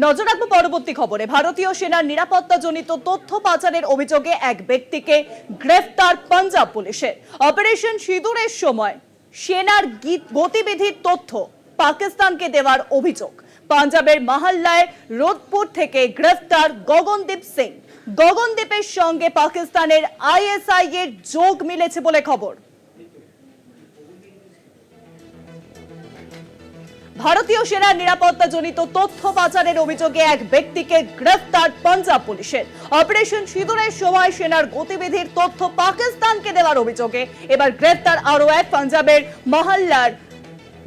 নজর রাখবো পরবর্তী খবরে। ভারতীয় সেনার নিরাপত্তাজনিত তথ্য পাচারের অভিযোগে এক ব্যক্তিকে গ্রেফতার পাঞ্জাব পুলিশের। অপারেশন সিঁদুরের সময় সেনার গতিবিধির তথ্য পাকিস্তানকে দেওয়ার অভিযোগ। পাঞ্জাবের মহল্লায় রোদপুর থেকে গ্রেফতার গগনদীপ সিং। গগনদীপের সঙ্গে পাকিস্তানের আইএসআই এর যোগ মিলেছে বলে খবর। ভারতীয় সেনার নিরাপত্তাজনিত তথ্য পাচারের অভিযোগে এক ব্যক্তিকে গ্রেফতার পাঞ্জাব পুলিশের। অপারেশন সিঁদুরের সময় সেনার গতিবিধির তথ্য পাকিস্তানকে দেওয়ার অভিযোগে এবার গ্রেফতার আরো এক পাঞ্জাবের মহল্লার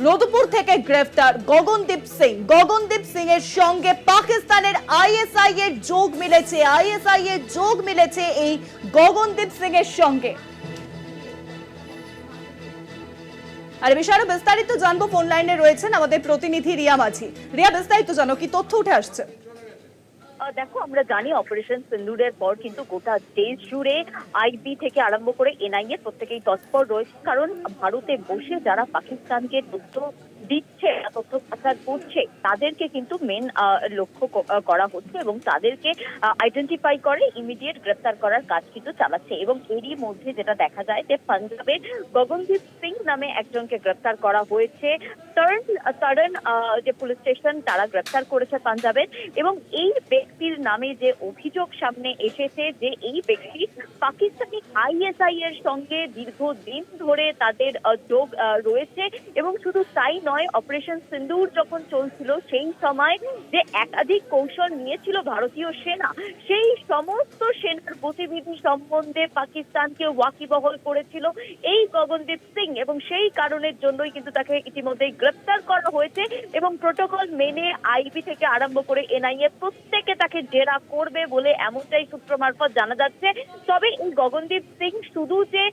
লোদপুর থেকে গ্রেফতার গগনদীপ সিং। গগনদীপ সিং এর সঙ্গে পাকিস্তানের আইএসআই এর যোগ মিলেছে। আইএসআই এর যোগ মিলেছে এই গগনদীপ সিং এর সঙ্গে। আর বিষয়ে বিস্তারিত জানবো, ফোন লাইনে রয়েছেন আমাদের প্রতিনিধি রিয়া মাঝি। রিয়া, বিস্তারিত জানো, কি তথ্য উঠে আসছে? দেখো, আমরা জানি অপারেশন সিন্দুরের পর কিন্তু গোটা দেশ জুড়ে আইবি থেকে আরম্ভ করে এনআইএ প্রত্যেকেই তৎপর রয়েছে, কারণ ভারতে বসে যারা পাকিস্তানকে তথ্য দিচ্ছে, তথ্য পাচার করছে, তাদেরকে কিন্তু মেন লক্ষ্য করা হচ্ছে এবং তাদেরকে আইডেন্টিফাই করে ইমিডিয়েট গ্রেফতার করার কাজ কিন্তু চালাচ্ছে। এবং এরই মধ্যে যেটা দেখা যায় যে পাঞ্জাবের গগনদীপ সিং নামে একজনকে গ্রেফতার করা হয়েছে। তরন যে পুলিশ স্টেশন তারা গ্রেফতার করেছে পাঞ্জাবের। এবং এই ব্যক্তির নামে যে অভিযোগ সামনে এসেছে যে এই ব্যক্তি পাকিস্তানি আইএসআই এর সঙ্গে দীর্ঘদিন ধরে তাদের যোগ রয়েছে। এবং শুধু তাই নয়, অপারেশন সিন্দুর যখন চলছিল সেই সময় যে একাধিক কৌশল নিয়েছিল ভারতীয় সেনা, সেই সমস্ত সেনার গতিবিধি সম্বন্ধে পাকিস্তানকে ওয়াকিবহল করেছিল এই গগনদীপ সিং। এবং সেই কারণের জন্যই কিন্তু তাকে ইতিমধ্যেই গ্রেফতার করা হয়েছে এবং প্রোটোকল মেনে আইবি থেকে আরম্ভ করে এনআইএ প্রত্যেকে তাকে জেরা করবে বলে এমনটাই সূত্র মারফত জানা যাচ্ছে। তবে এই গগনদীপ সিং শুধু যে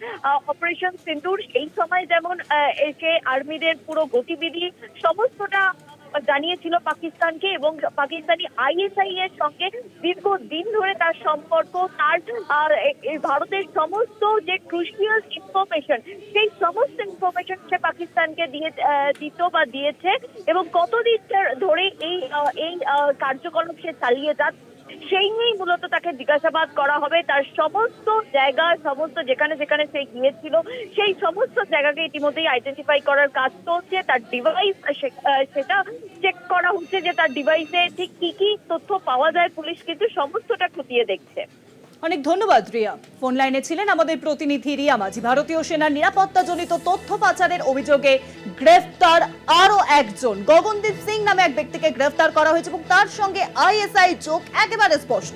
অপারেশন সিন্দুর সেই সময় যেমন এসে আর্মিদের পুরো গতিবিধি সমস্তটা জানিয়েছিল পাকিস্তানকে এবং পাকিস্তানি আইএসআই এর সঙ্গে দীর্ঘদিন ধরে তার সম্পর্ক, তার ভারতের সমস্ত যে ক্রুশিয়াল ইনফরমেশন, সেই সমস্ত ইনফরমেশন সে পাকিস্তানকে দিত বা দিয়েছে। এবং কতদিন ধরে এই কার্যকলাপ সে চালিয়ে যাচ্ছে সেই নিয়েই মূলত তাকে জিজ্ঞাসাবাদ করা হবে। তার সমস্ত জায়গা, সমস্ত যেখানে যেখানে সে গিয়েছিল সেই সমস্ত জায়গাকে ইতিমধ্যেই আইডেন্টিফাই করার কাজ চলছে। তার ডিভাইস সেটা চেক করা হচ্ছে যে তার ডিভাইসে ঠিক কি কি তথ্য পাওয়া যায়। পুলিশ কিন্তু সমস্তটা খতিয়ে দেখছে। অনেক ধন্যবাদ রিয়া। ফোন লাইনে ছিলেন আমাদের প্রতিনিধি রিয়া মাঝি। ভারতীয় সেনার নিরাপত্তাজনিত তথ্য পাচারের অভিযোগে গ্রেফতার আরো একজন। গগনদীপ সিং নামে এক ব্যক্তিকে গ্রেফতার করা হয়েছে এবং তার সঙ্গে আইএসআই যোগ একেবারে স্পষ্ট।